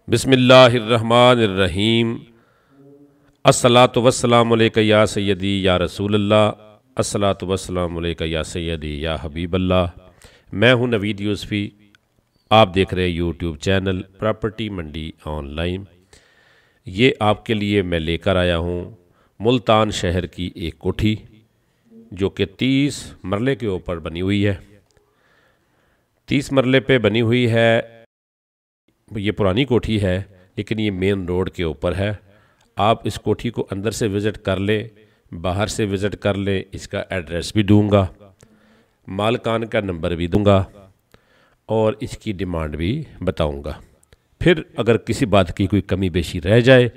बिस्मिल्लाहिर्रहमानिर्रहीम। अस्सलातु वस्सलामु अलैका या सय्यदी या रसूलल्लाह, अस्सलातु वस्सलामु अलैका या सय्यदी या हबीबल्लाह। मैं हूं नवीद यूसुफी, आप देख रहे हैं यूट्यूब चैनल प्रॉपर्टी मंडी ऑनलाइन। ये आपके लिए मैं लेकर आया हूं मुल्तान शहर की एक कोठी जो कि 30 मरले के ऊपर बनी हुई है। 30 मरले पे बनी हुई है। ये पुरानी कोठी है लेकिन ये मेन रोड के ऊपर है। आप इस कोठी को अंदर से विज़िट कर लें, बाहर से विज़िट कर लें। इसका एड्रेस भी दूंगा, मालकान का नंबर भी दूंगा और इसकी डिमांड भी बताऊंगा। फिर अगर किसी बात की कोई कमी बेशी रह जाए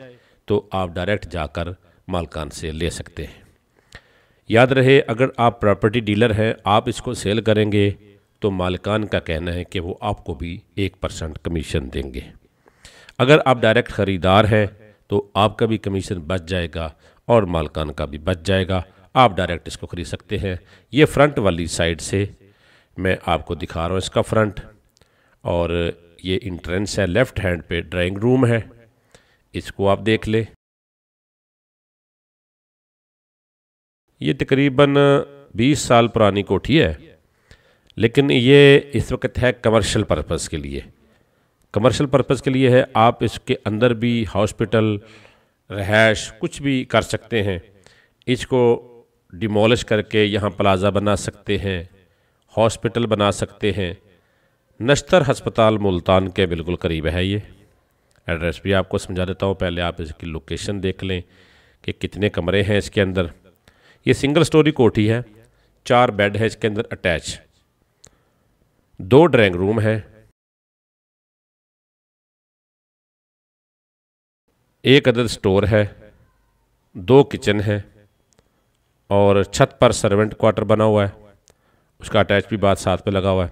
तो आप डायरेक्ट जाकर मालकान से ले सकते हैं। याद रहे, अगर आप प्रॉपर्टी डीलर हैं, आप इसको सेल करेंगे तो मालिकान का कहना है कि वो आपको भी 1% कमीशन देंगे। अगर आप डायरेक्ट ख़रीदार हैं तो आपका भी कमीशन बच जाएगा और मालिकान का भी बच जाएगा। आप डायरेक्ट इसको ख़रीद सकते हैं। ये फ्रंट वाली साइड से मैं आपको दिखा रहा हूँ इसका फ्रंट, और ये इंट्रेंस है। लेफ़्ट हैंड पे ड्राइंग रूम है, इसको आप देख लें। ये तकरीबन 20 साल पुरानी कोठी है, लेकिन ये इस वक्त है कमर्शियल पर्पज़ के लिए। कमर्शियल पर्पज़ के लिए है। आप इसके अंदर भी हॉस्पिटल, रहायश कुछ भी कर सकते हैं। इसको डिमोलिश करके यहाँ प्लाज़ा बना सकते हैं, हॉस्पिटल बना सकते हैं। नश्तर हस्पताल मुल्तान के बिल्कुल करीब है। ये एड्रेस भी आपको समझा देता हूँ। पहले आप इसकी लोकेशन देख लें कि कितने कमरे हैं इसके अंदर। ये सिंगल स्टोरी कोठी है, 4 बेड है इसके अंदर अटैच, 2 ड्राइंग रूम है, 1 अदद स्टोर है, 2 किचन है और छत पर सर्वेंट क्वार्टर बना हुआ है। उसका अटैच भी बात साथ पे लगा हुआ है।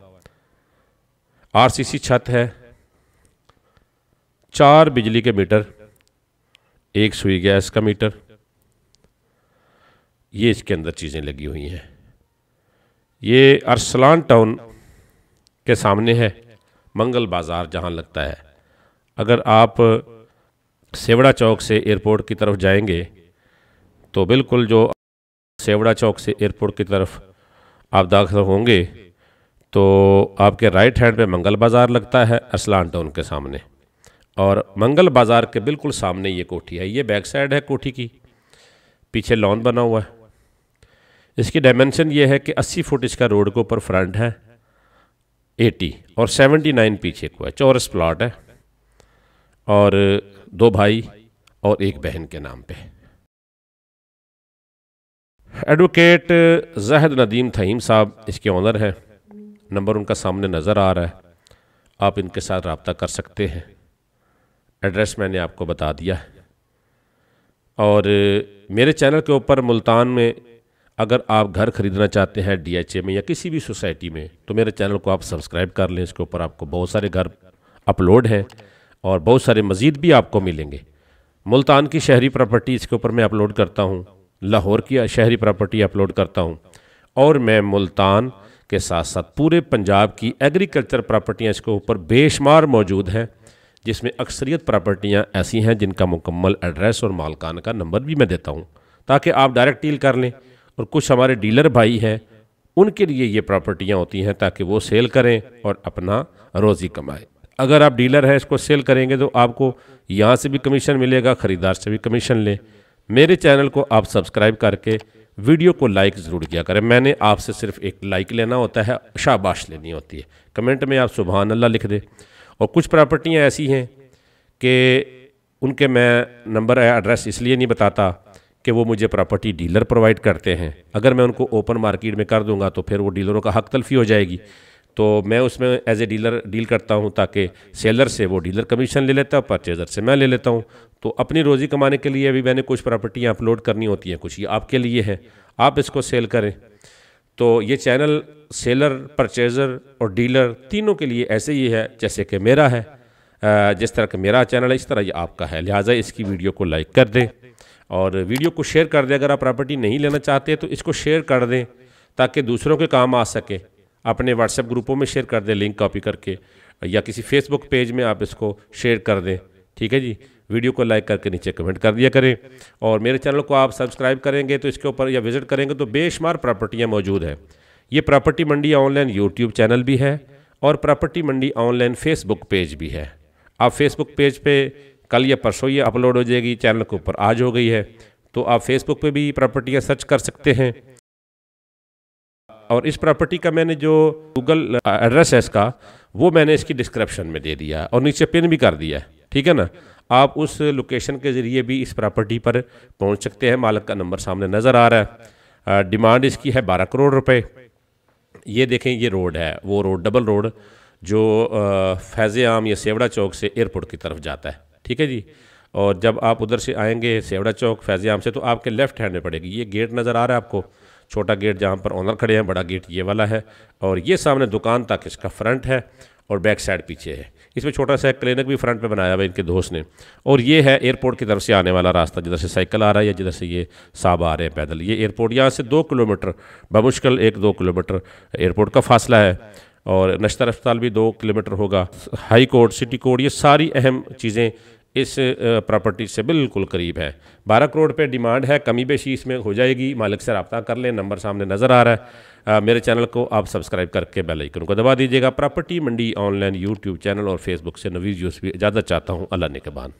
आरसीसी छत है, 4 बिजली के मीटर, 1 सुई गैस का मीटर। ये इसके अंदर चीज़ें लगी हुई हैं। ये अरसलान टाउन के सामने है, मंगल बाज़ार जहाँ लगता है। अगर आप सेवड़ा चौक से एयरपोर्ट की तरफ जाएंगे तो बिल्कुल जो सेवड़ा चौक से एयरपोर्ट की तरफ आप दाखिल होंगे तो आपके राइट हैंड पे मंगल बाज़ार लगता है, अरसलान टाउन के सामने। और मंगल बाज़ार के बिल्कुल सामने ये कोठी है। ये बैक साइड है कोठी की, पीछे लॉन बना हुआ है। इसकी डायमेंशन ये है कि 80 फुट इसका रोड के ऊपर फ्रंट है, 80 और 79 पीछे को है। चौरस प्लॉट है और 2 भाई और 1 बहन के नाम पे। एडवोकेट ज़ाहिद नदीम थहीम साहब इसके ऑनर हैं। नंबर उनका सामने नज़र आ रहा है, आप इनके साथ रब्ता कर सकते हैं। एड्रेस मैंने आपको बता दिया है। और मेरे चैनल के ऊपर मुल्तान में अगर आप घर ख़रीदना चाहते हैं DHA में या किसी भी सोसाइटी में, तो मेरे चैनल को आप सब्सक्राइब कर लें। इसके ऊपर आपको बहुत सारे घर अपलोड हैं और बहुत सारे मज़ीद भी आपको मिलेंगे। मुल्तान की शहरी प्रॉपर्टी इसके ऊपर मैं अपलोड करता हूँ, लाहौर की शहरी प्रॉपर्टी अपलोड करता हूँ, और मैं मुल्तान के साथ साथ पूरे पंजाब की एग्रीकल्चर प्रॉपर्टियाँ इसके ऊपर बेशुमार मौजूद हैं, जिसमें अक्सरियत प्रॉपर्टियाँ ऐसी हैं जिनका मुकम्मल एड्रेस और मालकान का नंबर भी मैं देता हूँ, ताकि आप डायरेक्ट डील कर लें। और कुछ हमारे डीलर भाई हैं, उनके लिए ये प्रॉपर्टियाँ होती हैं ताकि वो सेल करें और अपना रोज़ी कमाएं। अगर आप डीलर हैं, इसको सेल करेंगे तो आपको यहाँ से भी कमीशन मिलेगा, ख़रीदार से भी कमीशन लें। मेरे चैनल को आप सब्सक्राइब करके वीडियो को लाइक ज़रूर किया करें। मैंने आपसे सिर्फ एक लाइक लेना होता है, शाबाश लेनी होती है। कमेंट में आप सुभान अल्लाह लिख दें। और कुछ प्रॉपर्टियाँ ऐसी हैं कि उनके मैं नंबर एड्रेस इसलिए नहीं बताता कि वो मुझे प्रॉपर्टी डीलर प्रोवाइड करते हैं। अगर मैं उनको ओपन मार्केट में कर दूंगा तो फिर वो डीलरों का हक तलफी हो जाएगी। तो मैं उसमें एज ए डीलर डील करता हूं, ताकि सेलर से वो डीलर कमीशन ले लेता है, परचेज़र से मैं ले लेता हूं। तो अपनी रोज़ी कमाने के लिए भी मैंने कुछ प्रॉपर्टियां अपलोड करनी होती हैं, कुछ ये आपके लिए है, आप इसको सेल करें। तो ये चैनल सेलर, परचेज़र और डीलर तीनों के लिए ऐसे ही है जैसे कि मेरा है। जिस तरह का मेरा चैनल है इस तरह ये आपका है। लिहाजा इसकी वीडियो को लाइक कर दें और वीडियो को शेयर कर दें। अगर आप प्रॉपर्टी नहीं लेना चाहते तो इसको शेयर कर दें ताकि दूसरों के काम आ सके। अपने व्हाट्सएप ग्रुपों में शेयर कर दें लिंक कॉपी करके। या किसी फेसबुक पेज में आप इसको शेयर कर दें। ठीक है जी, वीडियो को लाइक करके नीचे कमेंट कर दिया करें। और मेरे चैनल को आप सब्सक्राइब करेंगे तो इसके ऊपर या विज़िट करेंगे तो बेशुमार प्रॉपर्टियाँ मौजूद है। ये प्रॉपर्टी मंडी ऑनलाइन यूट्यूब चैनल भी है और प्रॉपर्टी मंडी ऑनलाइन फेसबुक पेज भी है। आप फेसबुक पेज पे कल या परसों ये अपलोड हो जाएगी, चैनल के ऊपर आज हो गई है, तो आप फेसबुक पे भी प्रॉपर्टियाँ सर्च कर सकते हैं। और इस प्रॉपर्टी का मैंने जो गूगल एड्रेस है इसका, वो मैंने इसकी डिस्क्रिप्शन में दे दिया और नीचे पिन भी कर दिया है। ठीक है ना, आप उस लोकेशन के ज़रिए भी इस प्रॉपर्टी पर पहुंच सकते हैं। मालिक का नंबर सामने नज़र आ रहा है। डिमांड इसकी है 12 करोड़ रुपए। ये देखें, ये रोड है, वो रोड डबल रोड जो फैज़ आम या सेवड़ा चौक से एयरपोर्ट की तरफ जाता है। ठीक है जी, और जब आप उधर से आएंगे सेवड़ा चौक फैज़ आम से, तो आपके लेफ़्ट हैंड में पड़ेगी। ये गेट नज़र आ रहा है आपको, छोटा गेट जहाँ पर ऑनर खड़े हैं, बड़ा गेट ये वाला है। और ये सामने दुकान तक इसका फ्रंट है और बैक साइड पीछे है। इसमें छोटा सा क्लिनिक भी फ्रंट में बनाया हुआ है इनके दोस्त ने। और ये है एयरपोर्ट की तरफ से आने वाला रास्ता, जिधर से साइकिल आ रहा है या जिधर से ये साहब आ रहे हैं पैदल। ये एयरपोर्ट यहाँ से 2 किलोमीटर, बमुश्किल 1-2 किलोमीटर एयरपोर्ट का फासला है। और नश्तर अस्पताल भी 2 किलोमीटर होगा। हाई कोर्ट, सिटी कोर्ट, ये सारी अहम चीज़ें इस प्रॉपर्टी से बिल्कुल करीब है। 12 करोड़ पे डिमांड है, कमी बेशी इसमें हो जाएगी। मालिक से रब्ता कर लें, नंबर सामने नज़र आ रहा है। मेरे चैनल को आप सब्सक्राइब करके बेल आइकन को दबा दीजिएगा। प्रॉपर्टी मंडी ऑनलाइन यूट्यूब चैनल और फेसबुक से नवीज़ यूसुफ भी इजाज़त चाहता हूँ। अल्लाह ने के बाद।